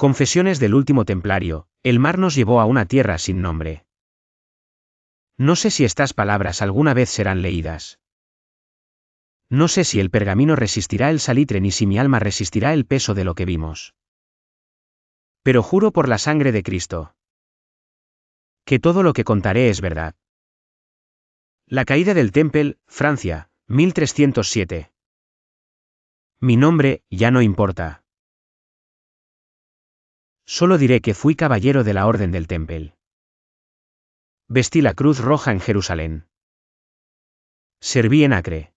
Confesiones del último templario, el mar nos llevó a una tierra sin nombre. No sé si estas palabras alguna vez serán leídas. No sé si el pergamino resistirá el salitre ni si mi alma resistirá el peso de lo que vimos. Pero juro por la sangre de Cristo, que todo lo que contaré es verdad. La caída del Temple, Francia, 1307. Mi nombre, ya no importa. Solo diré que fui caballero de la Orden del Temple. Vestí la Cruz Roja en Jerusalén. Serví en Acre.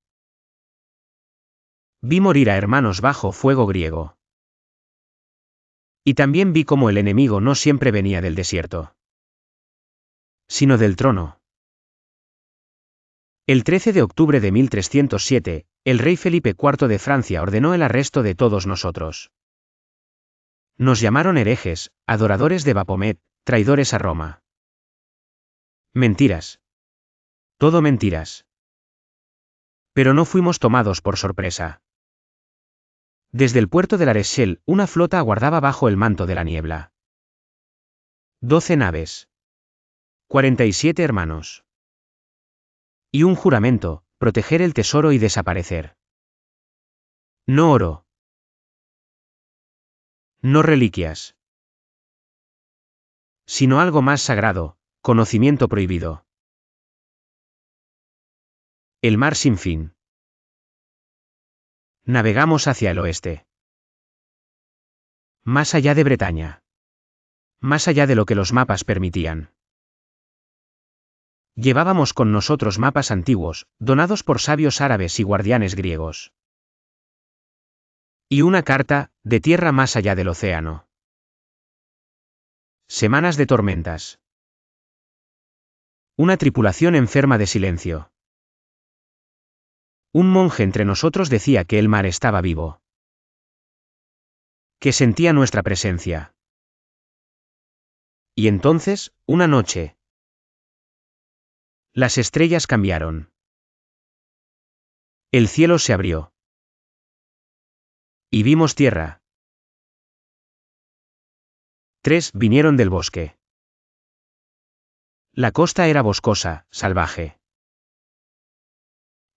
Vi morir a hermanos bajo fuego griego. Y también vi cómo el enemigo no siempre venía del desierto, sino del trono. El 13 de octubre de 1307, el rey Felipe IV de Francia ordenó el arresto de todos nosotros. Nos llamaron herejes, adoradores de Baphomet, traidores a Roma. Mentiras. Todo mentiras. Pero no fuimos tomados por sorpresa. Desde el puerto de La Rochelle, una flota aguardaba bajo el manto de la niebla. 12 naves. 47 hermanos. Y un juramento, proteger el tesoro y desaparecer. No oro. No reliquias. Sino algo más sagrado, conocimiento prohibido. El mar sin fin. Navegamos hacia el oeste. Más allá de Bretaña. Más allá de lo que los mapas permitían. Llevábamos con nosotros mapas antiguos, donados por sabios árabes y guardianes griegos. Y una carta, de tierra más allá del océano. Semanas de tormentas. Una tripulación enferma de silencio. Un monje entre nosotros decía que el mar estaba vivo. Que sentía nuestra presencia. Y entonces, una noche. Las estrellas cambiaron. El cielo se abrió. Y vimos tierra. 3 vinieron del bosque. La costa era boscosa, salvaje.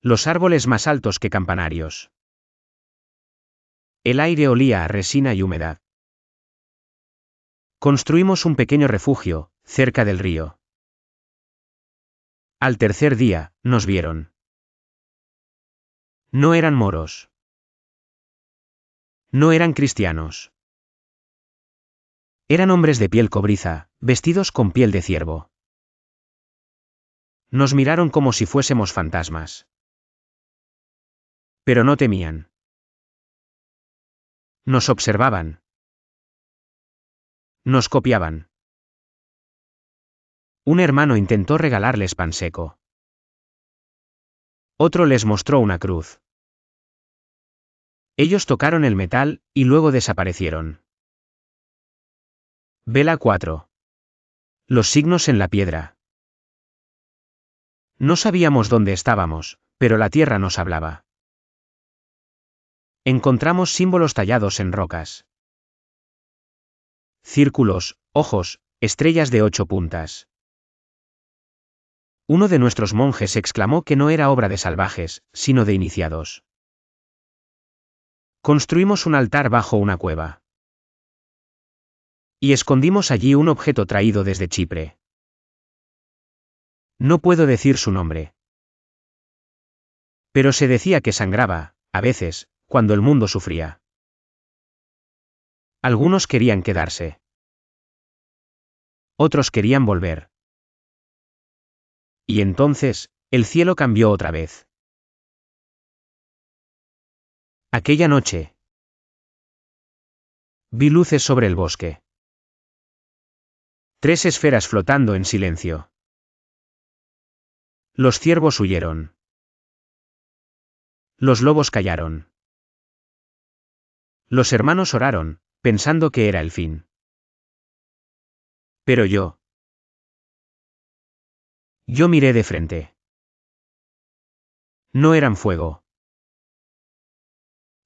Los árboles más altos que campanarios. El aire olía a resina y humedad. Construimos un pequeño refugio, cerca del río. Al tercer día, nos vieron. No eran moros. No eran cristianos. Eran hombres de piel cobriza, vestidos con piel de ciervo. Nos miraron como si fuésemos fantasmas. Pero no temían. Nos observaban. Nos copiaban. Un hermano intentó regalarles pan seco. Otro les mostró una cruz. Ellos tocaron el metal, y luego desaparecieron. Vela 4. Los signos en la piedra. No sabíamos dónde estábamos, pero la tierra nos hablaba. Encontramos símbolos tallados en rocas. Círculos, ojos, estrellas de 8 puntas. Uno de nuestros monjes exclamó que no era obra de salvajes, sino de iniciados. Construimos un altar bajo una cueva. Y escondimos allí un objeto traído desde Chipre. No puedo decir su nombre. Pero se decía que sangraba, a veces, cuando el mundo sufría. Algunos querían quedarse. Otros querían volver. Y entonces, el cielo cambió otra vez. Aquella noche. Vi luces sobre el bosque. 3 esferas flotando en silencio. Los ciervos huyeron. Los lobos callaron. Los hermanos oraron, pensando que era el fin. Pero yo miré de frente. No eran fuego.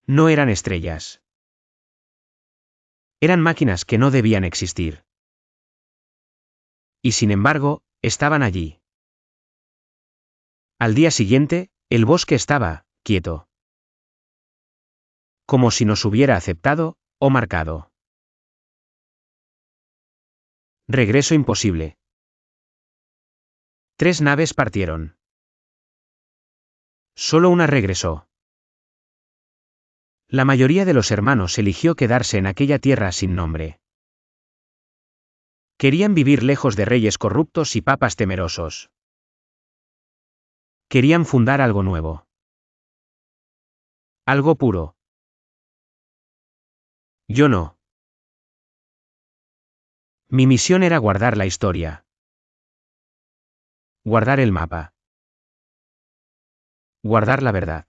No eran estrellas. Eran máquinas que no debían existir. Y sin embargo, estaban allí. Al día siguiente, el bosque estaba, quieto. Como si nos hubiera aceptado, o marcado. Regreso imposible. 3 naves partieron. Solo una regresó. La mayoría de los hermanos eligió quedarse en aquella tierra sin nombre. Querían vivir lejos de reyes corruptos y papas temerosos. Querían fundar algo nuevo. Algo puro. Yo no. Mi misión era guardar la historia. Guardar el mapa. Guardar la verdad.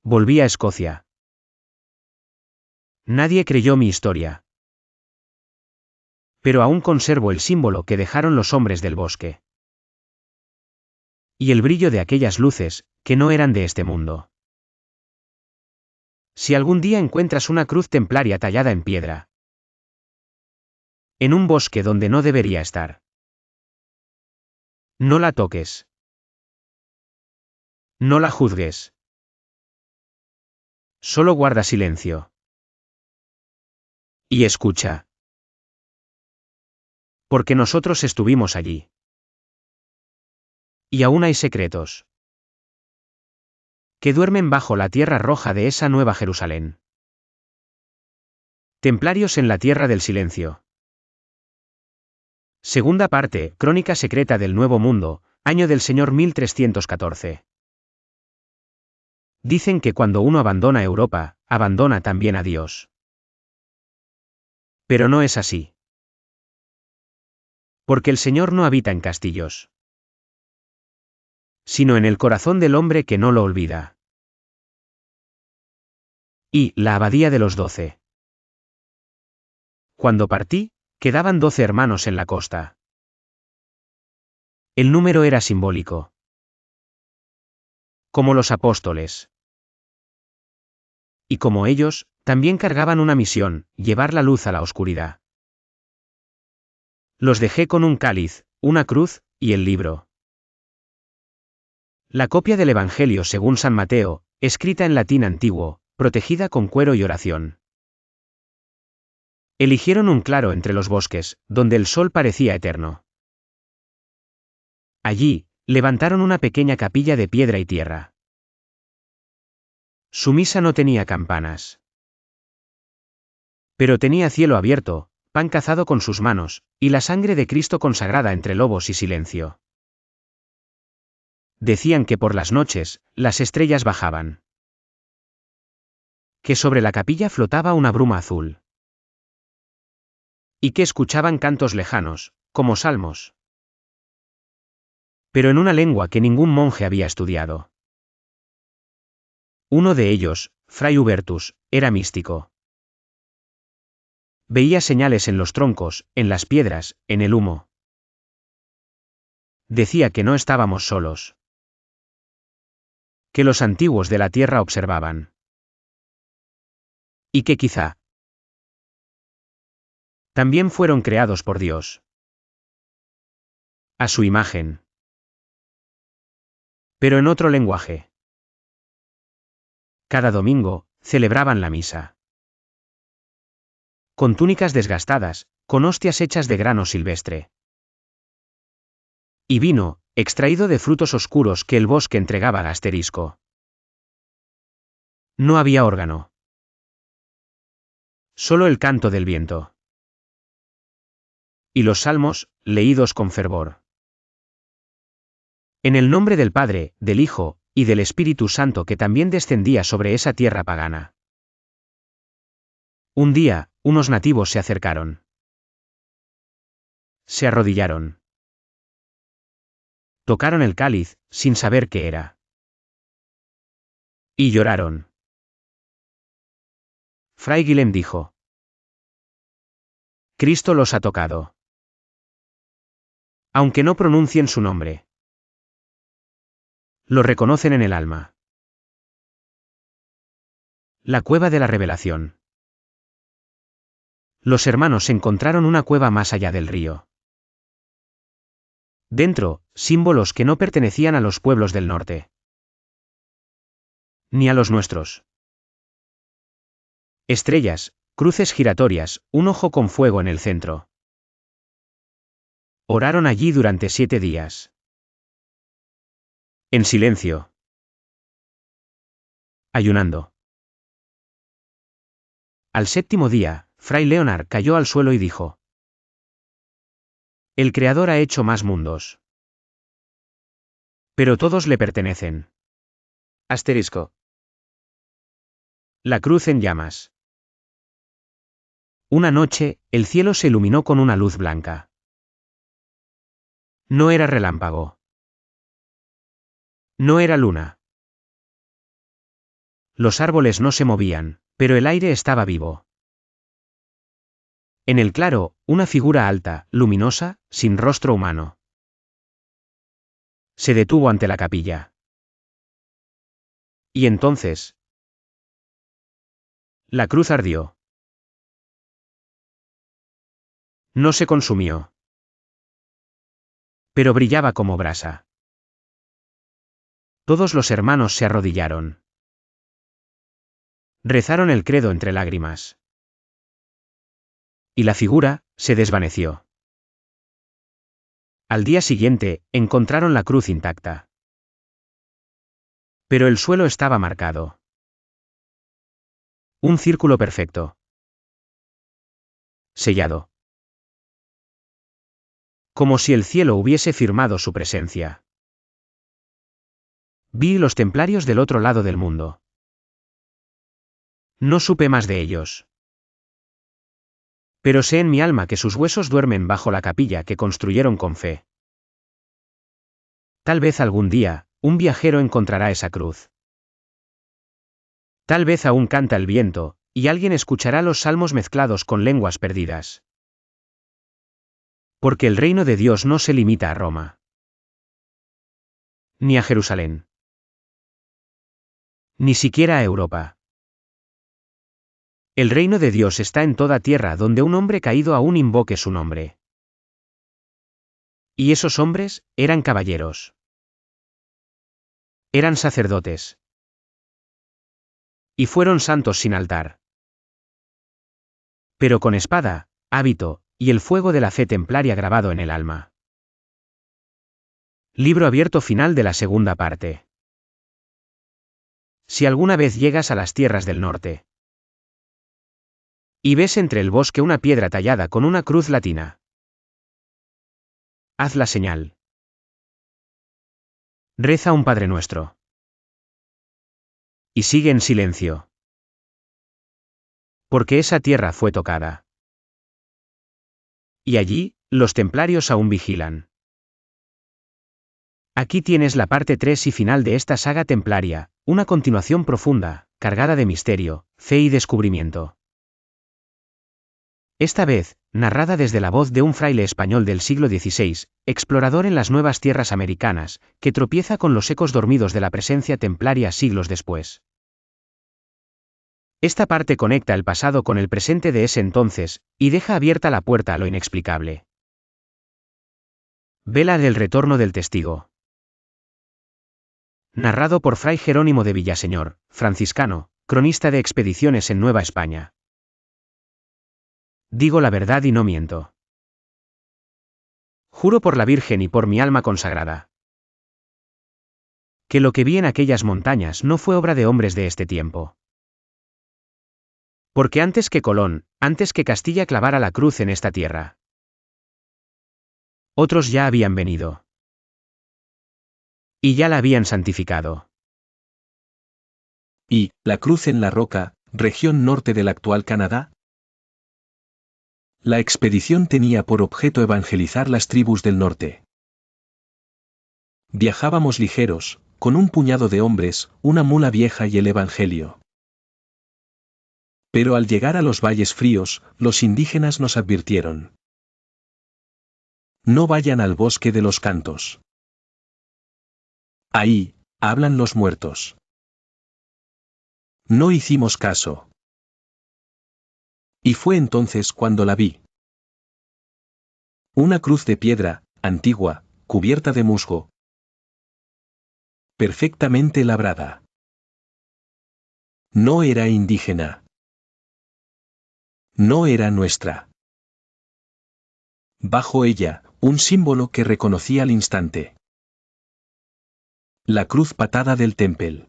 Volví a Escocia. Nadie creyó mi historia. Pero aún conservo el símbolo que dejaron los hombres del bosque. Y el brillo de aquellas luces, que no eran de este mundo. Si algún día encuentras una cruz templaria tallada en piedra, en un bosque donde no debería estar, no la toques. No la juzgues. Solo guarda silencio. Y escucha. Porque nosotros estuvimos allí. Y aún hay secretos que duermen bajo la tierra roja de esa nueva Jerusalén. Templarios en la tierra del silencio. Segunda parte, Crónica secreta del Nuevo Mundo, año del Señor 1314. Dicen que cuando uno abandona Europa, abandona también a Dios. Pero no es así. Porque el Señor no habita en castillos, sino en el corazón del hombre que no lo olvida. Y la abadía de los 12. Cuando partí, quedaban 12 hermanos en la costa. El número era simbólico. Como los apóstoles. Y como ellos, también cargaban una misión, llevar la luz a la oscuridad. Los dejé con un cáliz, una cruz, y el libro. La copia del Evangelio según San Mateo, escrita en latín antiguo, protegida con cuero y oración. Eligieron un claro entre los bosques, donde el sol parecía eterno. Allí, levantaron una pequeña capilla de piedra y tierra. Su misa no tenía campanas. Pero tenía cielo abierto, pan cazado con sus manos, y la sangre de Cristo consagrada entre lobos y silencio. Decían que por las noches, las estrellas bajaban. Que sobre la capilla flotaba una bruma azul. Y que escuchaban cantos lejanos, como salmos. Pero en una lengua que ningún monje había estudiado. Uno de ellos, Fray Hubertus, era místico. Veía señales en los troncos, en las piedras, en el humo. Decía que no estábamos solos. Que los antiguos de la tierra observaban. Y que quizá también fueron creados por Dios. A su imagen. Pero en otro lenguaje. Cada domingo, celebraban la misa. Con túnicas desgastadas, con hostias hechas de grano silvestre. Y vino, extraído de frutos oscuros que el bosque entregaba a asterisco. No había órgano. Solo el canto del viento. Y los salmos, leídos con fervor. En el nombre del Padre, del Hijo, y del Espíritu Santo que también descendía sobre esa tierra pagana. Un día, unos nativos se acercaron. Se arrodillaron. Tocaron el cáliz, sin saber qué era. Y lloraron. Fray Guilhem dijo: Cristo los ha tocado. Aunque no pronuncien su nombre. Lo reconocen en el alma. La cueva de la revelación. Los hermanos encontraron una cueva más allá del río. Dentro, símbolos que no pertenecían a los pueblos del norte. Ni a los nuestros. Estrellas, cruces giratorias, un ojo con fuego en el centro. Oraron allí durante 7 días. En silencio. Ayunando. Al 7.º día, Fray Leonard cayó al suelo y dijo: El Creador ha hecho más mundos. Pero todos le pertenecen. Asterisco. La cruz en llamas. Una noche, el cielo se iluminó con una luz blanca. No era relámpago. No era luna. Los árboles no se movían, pero el aire estaba vivo. En el claro, una figura alta, luminosa, sin rostro humano. Se detuvo ante la capilla. Y entonces, la cruz ardió. No se consumió. Pero brillaba como brasa. Todos los hermanos se arrodillaron. Rezaron el credo entre lágrimas. Y la figura se desvaneció. Al día siguiente, encontraron la cruz intacta. Pero el suelo estaba marcado. Un círculo perfecto. Sellado. Como si el cielo hubiese firmado su presencia. Vi los templarios del otro lado del mundo. No supe más de ellos. Pero sé en mi alma que sus huesos duermen bajo la capilla que construyeron con fe. Tal vez algún día, un viajero encontrará esa cruz. Tal vez aún canta el viento, y alguien escuchará los salmos mezclados con lenguas perdidas. Porque el reino de Dios no se limita a Roma. Ni a Jerusalén. Ni siquiera a Europa. El reino de Dios está en toda tierra donde un hombre caído aún invoque su nombre. Y esos hombres, eran caballeros. Eran sacerdotes. Y fueron santos sin altar. Pero con espada, hábito, y el fuego de la fe templaria grabado en el alma. Libro abierto final de la segunda parte. Si alguna vez llegas a las tierras del norte y ves entre el bosque una piedra tallada con una cruz latina, haz la señal. Reza un Padre Nuestro. Y sigue en silencio. Porque esa tierra fue tocada. Y allí, los templarios aún vigilan. Aquí tienes la parte 3 y final de esta saga templaria, una continuación profunda, cargada de misterio, fe y descubrimiento. Esta vez, narrada desde la voz de un fraile español del siglo XVI, explorador en las nuevas tierras americanas, que tropieza con los ecos dormidos de la presencia templaria siglos después. Esta parte conecta el pasado con el presente de ese entonces, y deja abierta la puerta a lo inexplicable. Vela del retorno del testigo. Narrado por Fray Jerónimo de Villaseñor, franciscano, cronista de expediciones en Nueva España. Digo la verdad y no miento. Juro por la Virgen y por mi alma consagrada, que lo que vi en aquellas montañas no fue obra de hombres de este tiempo. Porque antes que Colón, antes que Castilla clavara la cruz en esta tierra, otros ya habían venido. Y ya la habían santificado. ¿Y la cruz en la roca, región norte del actual Canadá? La expedición tenía por objeto evangelizar las tribus del norte. Viajábamos ligeros, con un puñado de hombres, una mula vieja y el evangelio. Pero al llegar a los valles fríos, los indígenas nos advirtieron: no vayan al bosque de los cantos. Ahí, hablan los muertos. No hicimos caso. Y fue entonces cuando la vi. Una cruz de piedra, antigua, cubierta de musgo. Perfectamente labrada. No era indígena. No era nuestra. Bajo ella, un símbolo que reconocí al instante. La cruz patada del Temple.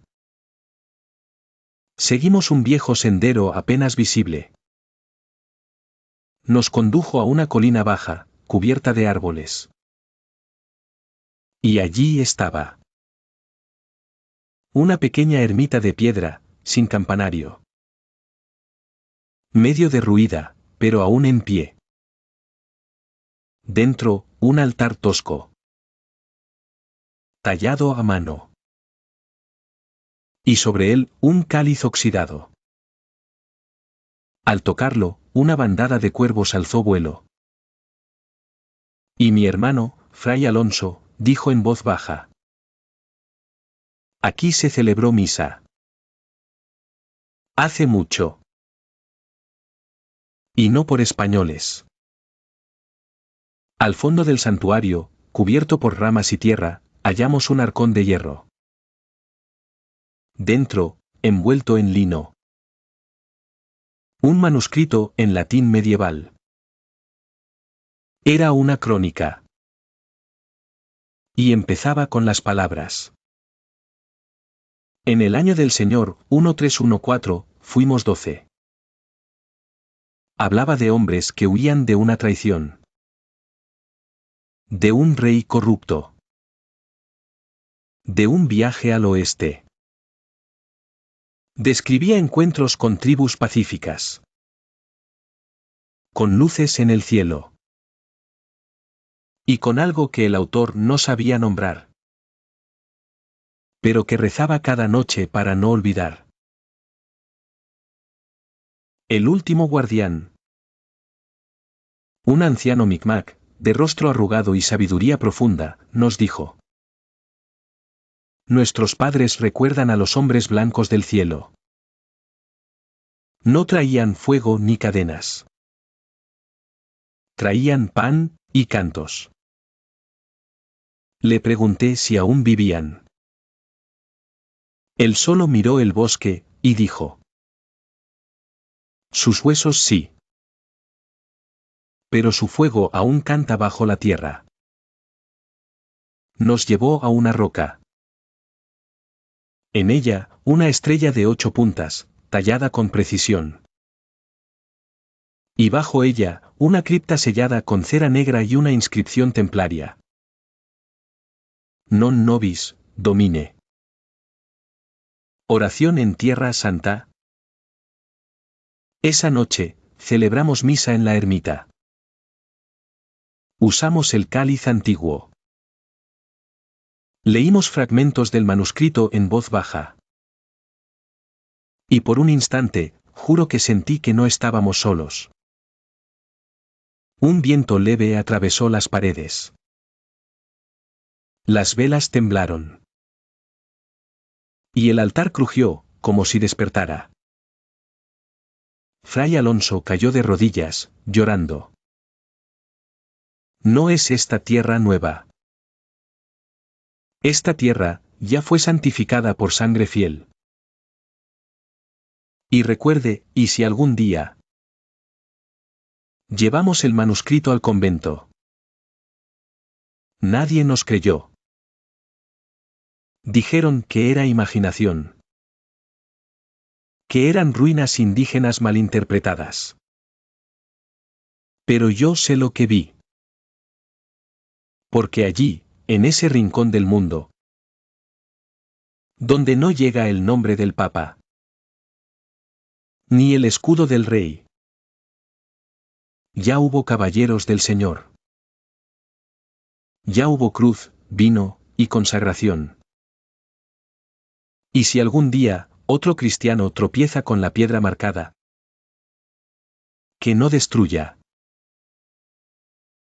Seguimos un viejo sendero apenas visible. Nos condujo a una colina baja, cubierta de árboles. Y allí estaba. Una pequeña ermita de piedra, sin campanario. Medio derruida, pero aún en pie. Dentro, un altar tosco. Tallado a mano. Y sobre él, un cáliz oxidado. Al tocarlo, una bandada de cuervos alzó vuelo. Y mi hermano, Fray Alonso, dijo en voz baja. Aquí se celebró misa. Hace mucho. Y no por españoles. Al fondo del santuario, cubierto por ramas y tierra, hallamos un arcón de hierro. Dentro, envuelto en lino. Un manuscrito en latín medieval. Era una crónica. Y empezaba con las palabras. En el año del Señor, 1314, fuimos 12. Hablaba de hombres que huían de una traición. De un rey corrupto. De un viaje al oeste. Describía encuentros con tribus pacíficas. Con luces en el cielo. Y con algo que el autor no sabía nombrar. Pero que rezaba cada noche para no olvidar. El último guardián. Un anciano Micmac, de rostro arrugado y sabiduría profunda, nos dijo. Nuestros padres recuerdan a los hombres blancos del cielo. No traían fuego ni cadenas. Traían pan y cantos. Le pregunté si aún vivían. Él solo miró el bosque, y dijo. Sus huesos sí. Pero su fuego aún canta bajo la tierra. Nos llevó a una roca. En ella, una estrella de 8 puntas, tallada con precisión. Y bajo ella, una cripta sellada con cera negra y una inscripción templaria. Non nobis, domine. Oración en Tierra Santa. Esa noche, celebramos misa en la ermita. Usamos el cáliz antiguo. Leímos fragmentos del manuscrito en voz baja. Y por un instante, juro que sentí que no estábamos solos. Un viento leve atravesó las paredes. Las velas temblaron. Y el altar crujió, como si despertara. Fray Alonso cayó de rodillas, llorando. No es esta tierra nueva. Esta tierra, ya fue santificada por sangre fiel. Y recuerde, y si algún día llevamos el manuscrito al convento. Nadie nos creyó. Dijeron que era imaginación. Que eran ruinas indígenas malinterpretadas. Pero yo sé lo que vi. Porque allí, en ese rincón del mundo, donde no llega el nombre del Papa, ni el escudo del Rey, ya hubo caballeros del Señor. Ya hubo cruz, vino, y consagración. Y si algún día, otro cristiano tropieza con la piedra marcada, que no destruya,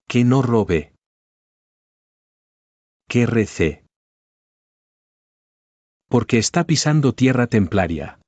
que no robe, que rece. Porque está pisando tierra templaria.